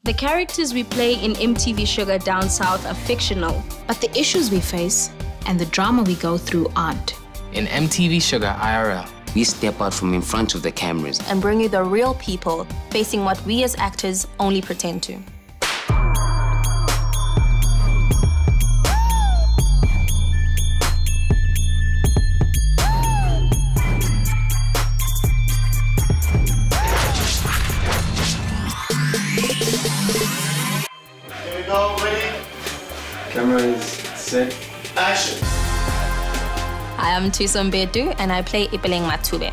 The characters we play in MTV Shuga Down South are fictional, but the issues we face and the drama we go through aren't. In MTV Shuga IRL, we step out from in front of the cameras and bring you the real people facing what we as actors only pretend to. Here we go, ready? Camera is set. Action. I am Thuso-Mbedu and I play Nick-Mutuma.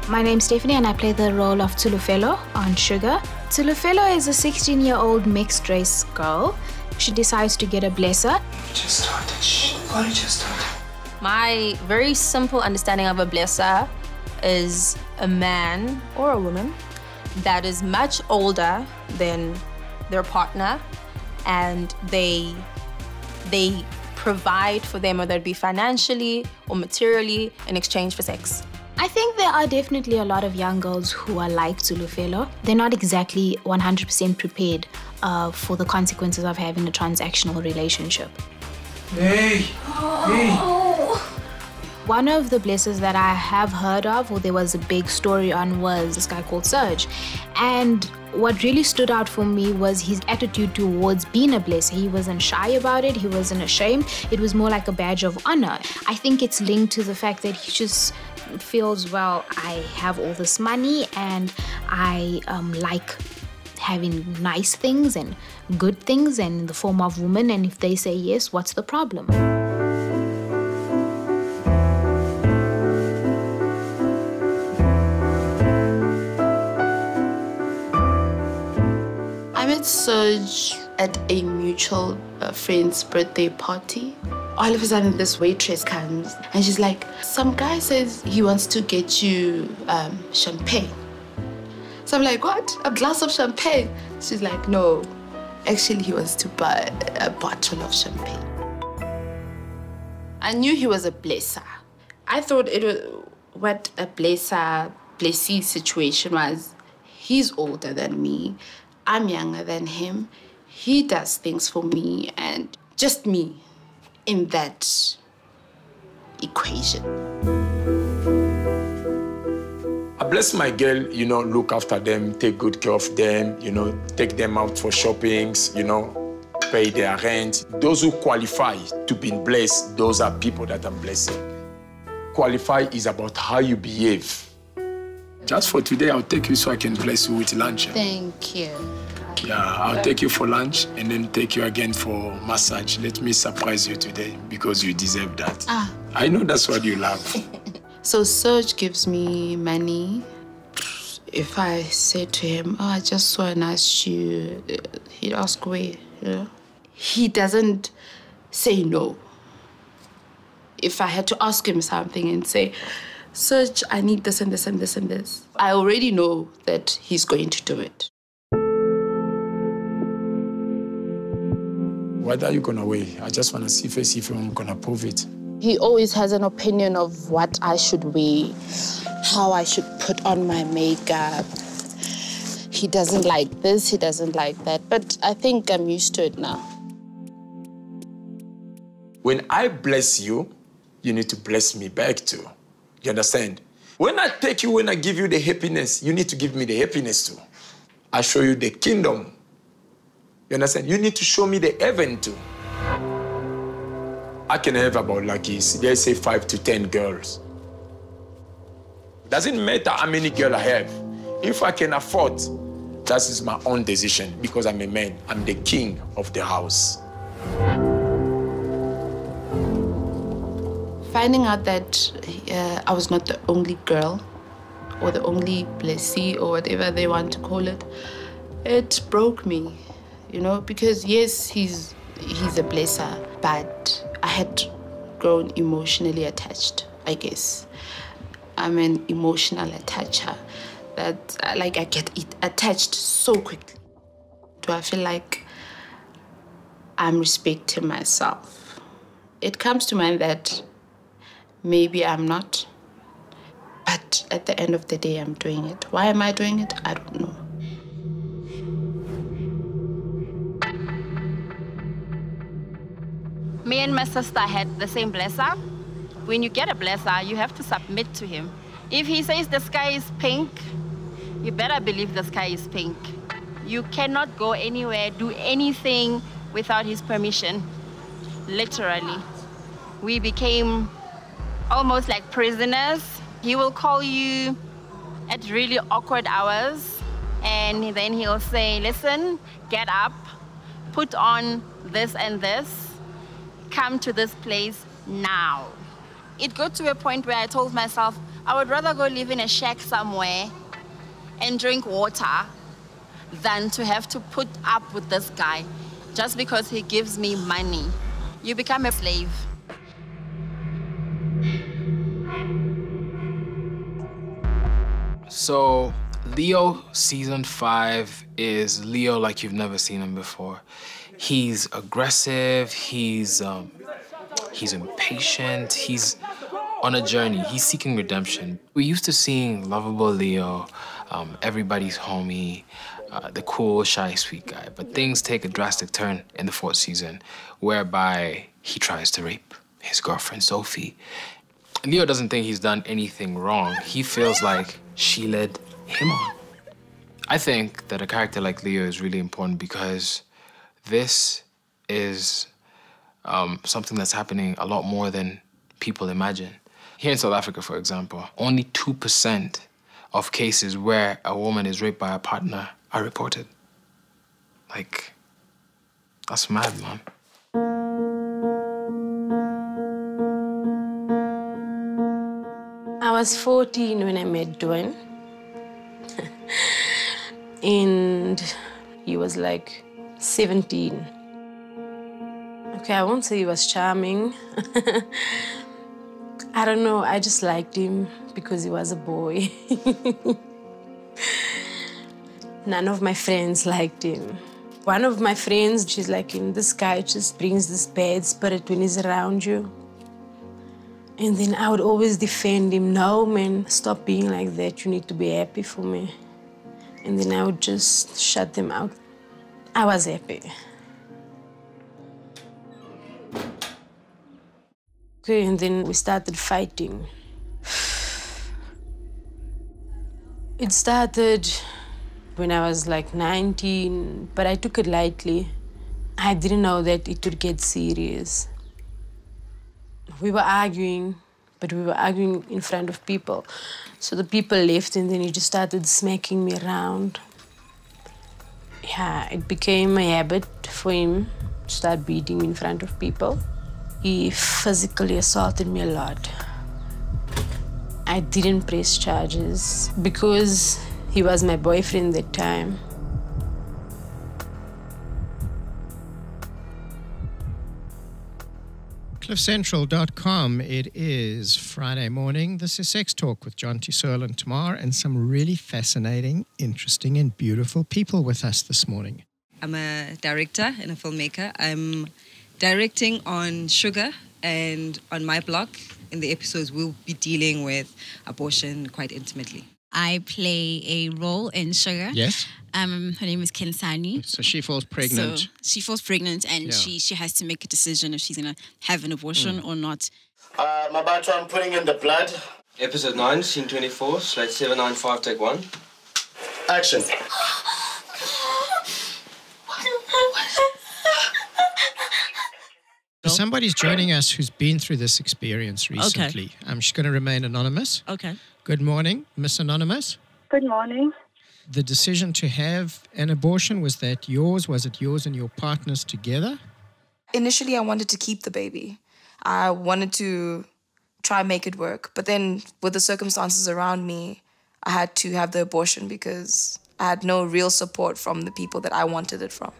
My name's Stephanie and I play the role of Tsholo on Shuga. Tsholo is a 16-year-old mixed-race girl. She decides to get a blesser. Just started. Shh. Why just started? My very simple understanding of a blesser is a man or a woman that is much older than their partner, and they provide for them, whether it be financially or materially, in exchange for sex. I think there are definitely a lot of young girls who are like Tsholo. They're not exactly 100% prepared for the consequences of having a transactional relationship. Hey! Hey! One of the blessers that I have heard of, or there was a big story on, was this guy called Serge. And what really stood out for me was his attitude towards being a blesser. He wasn't shy about it, he wasn't ashamed. It was more like a badge of honor. I think it's linked to the fact that he just feels, well, I have all this money and I like having nice things and good things and in the form of women, and if they say yes, what's the problem? I met Serge at a mutual friend's birthday party. All of a sudden, this waitress comes and she's like, some guy says he wants to get you champagne. So I'm like, what? A glass of champagne? She's like, no. Actually, he wants to buy a bottle of champagne. I knew he was a blesser. I thought it was what a blessee situation was. He's older than me. I'm younger than him. He does things for me and just me in that equation. I bless my girl, look after them, take good care of them, take them out for shoppings, pay their rent. Those who qualify to be blessed, those are people that I'm blessing. Qualify is about how you behave. Just for today, I'll take you so I can bless you with lunch. Thank you. Yeah, I'll take you for lunch and then take you again for massage. Let me surprise you today because you deserve that. I know that's what you love. So Serge gives me money. If I say to him, oh, I just saw a nice shoe, he'd ask where, He doesn't say no. If I had to ask him something and say, Serge, I need this and this and this and this, I already know that he's going to do it. What are you gonna weigh? I just wanna see first if I'm gonna prove it. He always has an opinion of what I should wear, how I should put on my makeup. He doesn't like this, he doesn't like that, but I think I'm used to it now. When I bless you, you need to bless me back too. You understand? When I take you, when I give you the happiness, you need to give me the happiness too. I show you the kingdom. You understand? You need to show me the heaven too. I can have about, like, let's say 5 to 10 girls. Doesn't matter how many girls I have. If I can afford, that is my own decision because I'm a man. I'm the king of the house. Finding out that I was not the only girl or the only blessee or whatever they want to call it, it broke me, because yes, he's a blesser, but I had grown emotionally attached, I guess. I'm an emotional attacher that I get attached so quickly. Do I feel like I'm respecting myself? It comes to mind that maybe I'm not, but at the end of the day, I'm doing it. Why am I doing it? I don't know. Me and my sister had the same blesser. When you get a blesser, you have to submit to him. If he says the sky is pink, you better believe the sky is pink. You cannot go anywhere, do anything without his permission, literally. We became almost like prisoners. He will call you at really awkward hours, and then he'll say, listen, get up, put on this and this, come to this place now. It got to a point where I told myself, I would rather go live in a shack somewhere and drink water than to have to put up with this guy just because he gives me money. You become a slave. So, Leo season 5 is Leo like you've never seen him before. He's aggressive, he's impatient, he's on a journey, he's seeking redemption. We're used to seeing lovable Leo, everybody's homie, the cool, shy, sweet guy. But things take a drastic turn in the 4th season, whereby he tries to rape his girlfriend, Sophie. Leo doesn't think he's done anything wrong. He feels like she led him on. I think that a character like Leo is really important because this is something that's happening a lot more than people imagine. Here in South Africa, for example, only 2% of cases where a woman is raped by a partner are reported. Like, that's mad, man. I was 14 when I met Dwayne. And he was like 17. Okay, I won't say he was charming. I don't know, I just liked him because he was a boy. None of my friends liked him. One of my friends, she's like, in this guy just brings this bad spirit when he's around you. And then I would always defend him. No, man, stop being like that. You need to be happy for me. And then I would just shut them out. I was happy. Okay, and then we started fighting. It started when I was like 19, but I took it lightly. I didn't know that it would get serious. We were arguing, but we were arguing in front of people. So the people left, and then he just started smacking me around. Yeah, it became a habit for him to start beating me in front of people. He physically assaulted me a lot. I didn't press charges because he was my boyfriend at that time. CliffCentral.com. It is Friday morning. This is Sex Talk with John Tsholo and Tamar, and some really fascinating, interesting, and beautiful people with us this morning. I'm a director and a filmmaker. I'm directing on Shuga, and on my blog, in the episodes, we'll be dealing with abortion quite intimately. I play a role in Shuga. Yes. Her name is Kensani. So she falls pregnant. So she falls pregnant, and she has to make a decision if she's going to have an abortion or not. Mabato, I'm putting in the blood. Episode 9, scene 24, slate 795, take 1. Action. Somebody's joining us who's been through this experience recently. Okay. She's going to remain anonymous. Okay. Good morning, Miss Anonymous. Good morning. The decision to have an abortion, was that yours? Was it yours and your partner's together? Initially, I wanted to keep the baby. I wanted to try and make it work. But then with the circumstances around me, I had to have the abortion because I had no real support from the people that I wanted it from.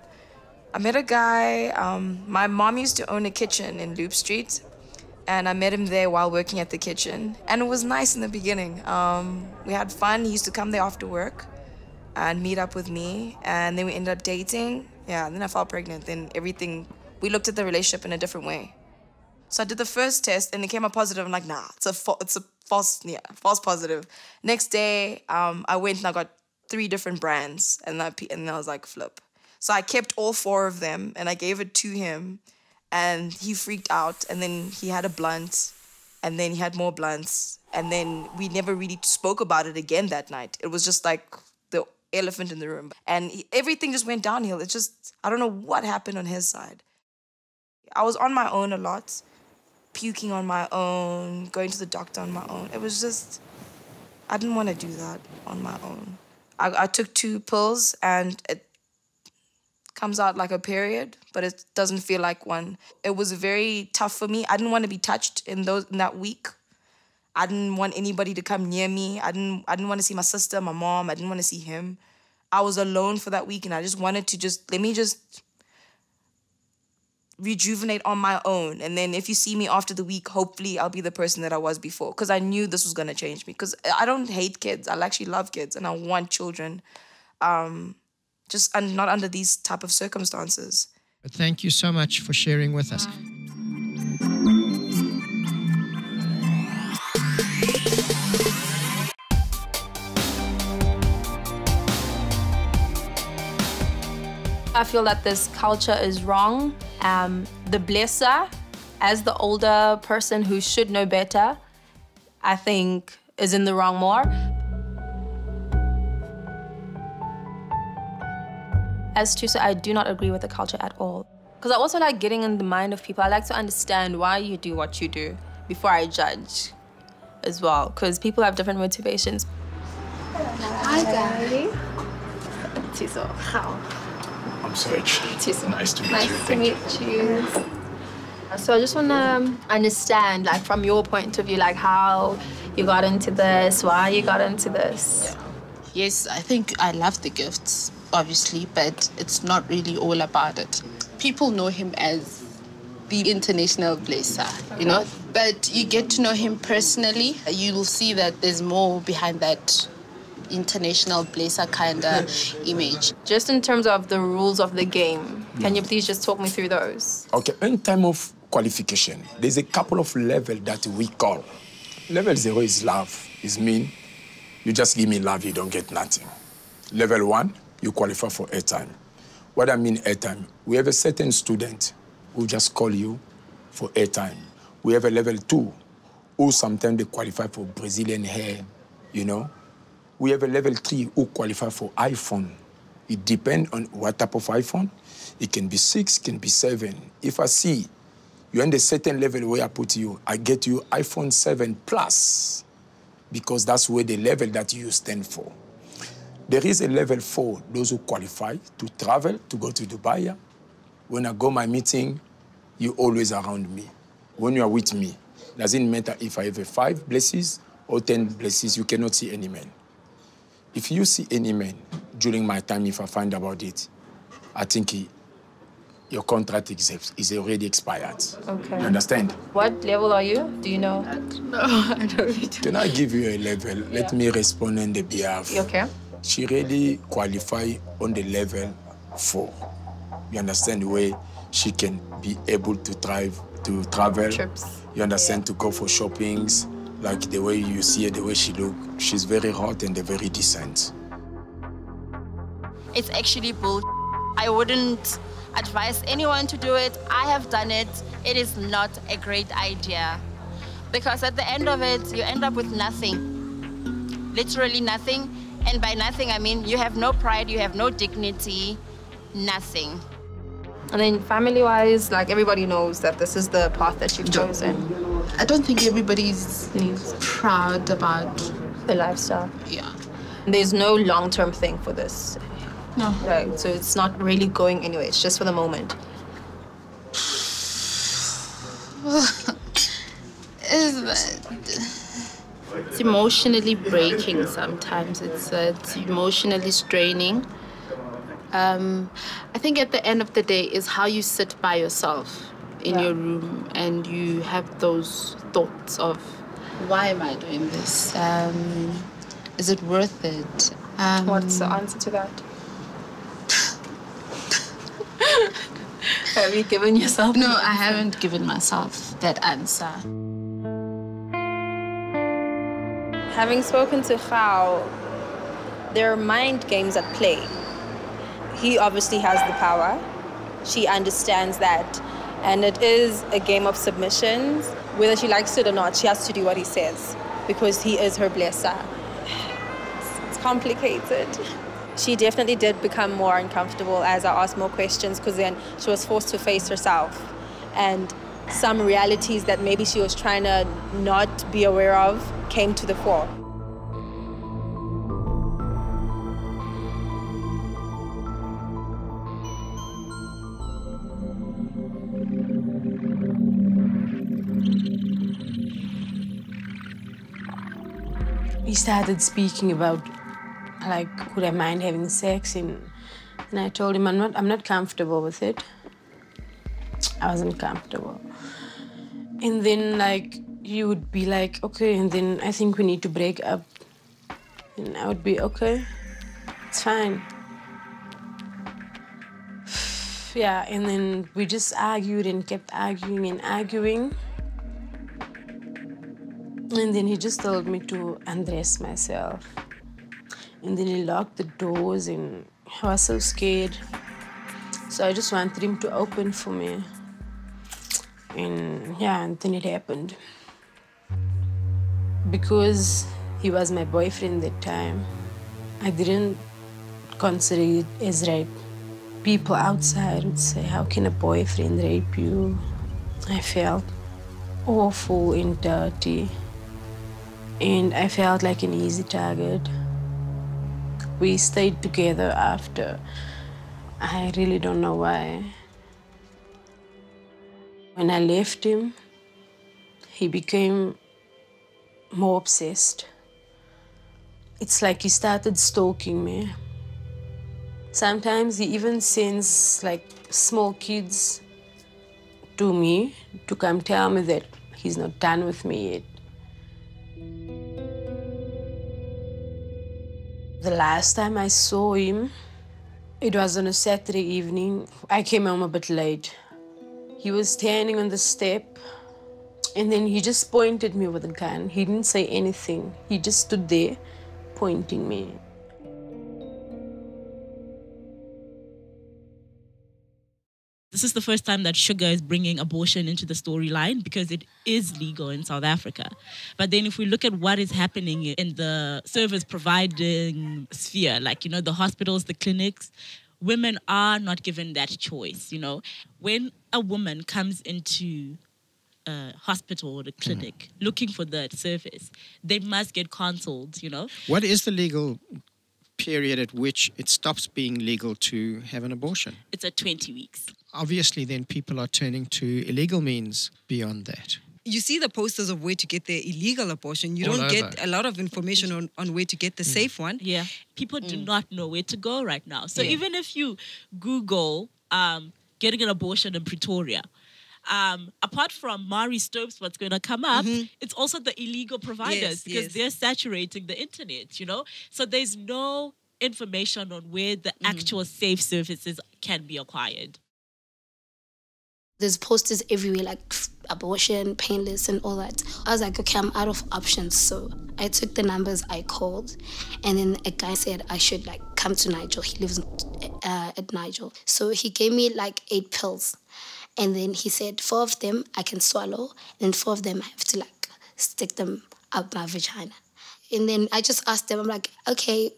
I met a guy, my mom used to own a kitchen in Loop Street, and I met him there while working at the kitchen. And it was nice in the beginning. We had fun. He used to come there after work and meet up with me, and then we ended up dating. Yeah, and then I fell pregnant. Then everything, we looked at the relationship in a different way. So I did the first test, and it came up positive. I'm like, nah, it's a false positive. Next day, I went and I got 3 different brands, and I was like, flip. So I kept all 4 of them, and I gave it to him, and he freaked out, and then he had a blunt, and then he had more blunts, and then we never really spoke about it again that night. It was just like the elephant in the room. And everything just went downhill. It's just, I don't know what happened on his side. I was on my own a lot, puking on my own, going to the doctor on my own. It was just, I didn't want to do that on my own. I took 2 pills and it comes out like a period, but it doesn't feel like one. It was very tough for me. I didn't want to be touched in that week. I didn't want anybody to come near me. I didn't want to see my sister, my mom. I didn't want to see him. I was alone for that week, and I just wanted to let me rejuvenate on my own. And then if you see me after the week, hopefully I'll be the person that I was before, because I knew this was going to change me. Because I don't hate kids. I actually love kids, and I want children. Just not under these type of circumstances. But thank you so much for sharing with us. I feel that this culture is wrong. The blesser, as the older person who should know better, I think is in the wrong more. As Thuso, I do not agree with the culture at all. Because I also like getting in the mind of people. I like to understand why you do what you do before I judge as well. Because people have different motivations. Hi, guys. Thuso, how? I'm Serge. Thuso. Nice to meet you. Nice to meet you. So I just want to understand, like, from your point of view, like, how you got into this, why you got into this. Yes, I think I love the gifts, obviously, but it's not really all about it. People know him as the international blesser, you know, but you get to know him personally. You'll see that there's more behind that international blesser kind of image. Just in terms of the rules of the game, can you please just talk me through those? Okay, in time of qualification, there's a couple of levels that we call. Level 0 is love, is mean, you just give me love, you don't get nothing. Level 1, you qualify for airtime. What I mean airtime, we have a certain student who just call you for airtime. We have a level 2, who sometimes they qualify for Brazilian hair, you know. We have a level 3 who qualify for iPhone. It depends on what type of iPhone. It can be 6, can be 7. If I see you're in a certain level where I put you, I get you iPhone 7 Plus, because that's where the level that you stand for. There is a level 4, those who qualify to travel, to go to Dubai. When I go my meeting, you're always around me. When you are with me, doesn't matter if I have 5 blessings or 10 blessings, you cannot see any man. If you see any man during my time, if I find about it, I think your contract is already expired. Okay. You understand? What level are you? Do you know? No, I don't really. Can I give you a level? Let me respond on the behalf. You okay? She really qualified on the level 4. You understand the way she can be able to travel. Trips. You understand, to go for shoppings. Like the way you see her, the way she look, she's very hot and very decent. It's actually bull. I wouldn't advise anyone to do it. I have done it. It is not a great idea. Because at the end of it, you end up with nothing. Literally nothing. And by nothing, I mean you have no pride, you have no dignity, nothing. And then family-wise, like, everybody knows that this is the path that you've chosen. I don't think everybody's proud about the lifestyle. Yeah. There's no long-term thing for this. No. Right, so it's not really going anywhere. It's just for the moment. It's emotionally breaking sometimes. It's emotionally straining. I think at the end of the day is how you sit by yourself in your room and you have those thoughts of, why am I doing this? Is it worth it? What's the answer to that? Have you given yourself? No, I haven't given myself that answer. Having spoken to Khao, there are mind games at play. He obviously has the power. She understands that. And it is a game of submissions. Whether she likes it or not, she has to do what he says because he is her blesser. It's complicated. She definitely did become more uncomfortable as I asked more questions because then she was forced to face herself. And some realities that maybe she was trying to not be aware of came to the fore. We started speaking about, like, would I mind having sex? And I told him I'm not comfortable with it. I wasn't comfortable. And then, like, he would be like, okay, and then I think we need to break up. And I would be, okay, it's fine. Yeah, and then we just argued and kept arguing and arguing. And then he just told me to undress myself. And then he locked the doors and I was so scared. So I just wanted him to open for me. And yeah, and then it happened. Because he was my boyfriend that time, I didn't consider it as rape. People outside would say, how can a boyfriend rape you? I felt awful and dirty. And I felt like an easy target. We stayed together after. I really don't know why. When I left him, he became more obsessed. It's like he started stalking me. Sometimes he even sends like small kids to me to come tell me that he's not done with me yet. The last time I saw him, it was on a Saturday evening. I came home a bit late. He was standing on the step, and then he just pointed me with a gun. He didn't say anything. He just stood there, pointing me. This is the first time that Shuga is bringing abortion into the storyline because it is legal in South Africa. But then if we look at what is happening in the service providing sphere, like, you know, the hospitals, the clinics, women are not given that choice, you know. When a woman comes into a hospital or a clinic looking for that service, they must get counseled, you know. What is the legal period at which it stops being legal to have an abortion? It's at 20 weeks. Obviously, then people are turning to illegal means beyond that. You see the posters of where to get the illegal abortion. You All don't over. get a lot of information on where to get the safe one. Yeah. People do not know where to go right now. So Yeah. even if you Google getting an abortion in Pretoria, apart from Mari Stopes, what's going to come up, it's also the illegal providers because they're saturating the internet, you know? So there's no information on where the actual safe services can be acquired. There's posters everywhere, like abortion, painless, and all that. I was like, okay, I'm out of options. So I took the numbers, I called, and then a guy said I should like come to Nigel. He lives at Nigel. So he gave me like 8 pills. And then he said 4 of them I can swallow, and 4 of them I have to like stick them up my vagina. And then I just asked them, I'm like, okay,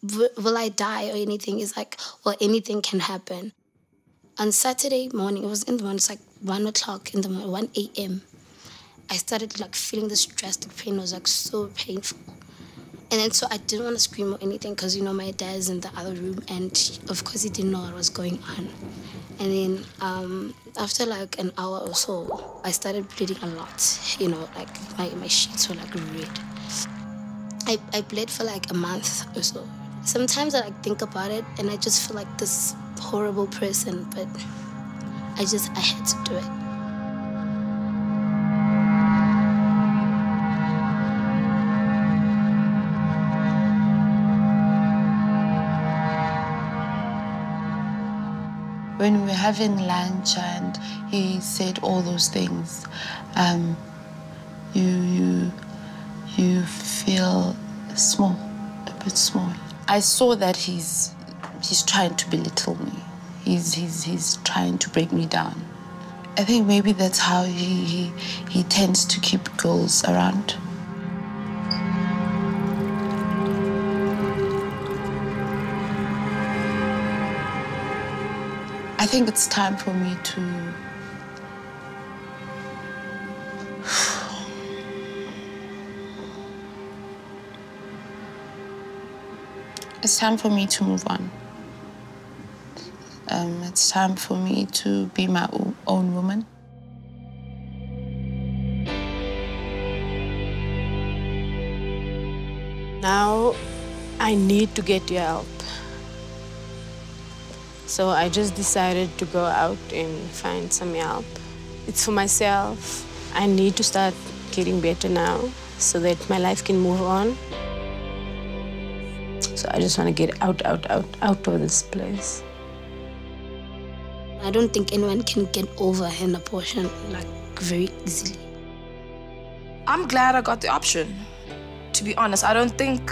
will I die or anything? He's like, well, anything can happen. On Saturday morning, it was in the morning, it's like 1 o'clock in the morning, 1 a.m. I started like feeling this drastic pain. It was like so painful. And then so I didn't want to scream or anything because, you know, my dad's in the other room and of course he didn't know what was going on. And then after like an hour or so, I started bleeding a lot. You know, like my sheets were like red. I bled for like a month or so. Sometimes I like think about it and I just feel like this horrible person, but I had to do it. When we were having lunch and he said all those things, you feel small, a bit small. I saw that he's trying to belittle me. He's trying to break me down. I think maybe that's how he tends to keep girls around. I think it's time for me to it's time for me to move on. It's time for me to be my own woman. Now, I need to get your help. So I just decided to go out and find some help. It's for myself. I need to start getting better now so that my life can move on. So I just want to get out of this place. I don't think anyone can get over an abortion like very easily. I'm glad I got the option. To be honest, I don't think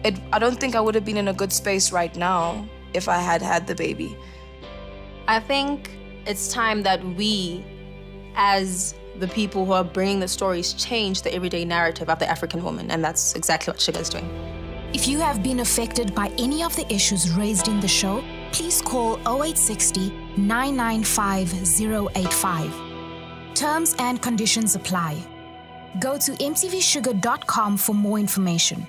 I would have been in a good space right now if I had had the baby. I think it's time that we, as the people who are bringing the stories, change the everyday narrative of the African woman, and that's exactly what Shuga is doing. If you have been affected by any of the issues raised in the show, please call 0860 995 085. Terms and conditions apply. Go to mtvshuga.com for more information.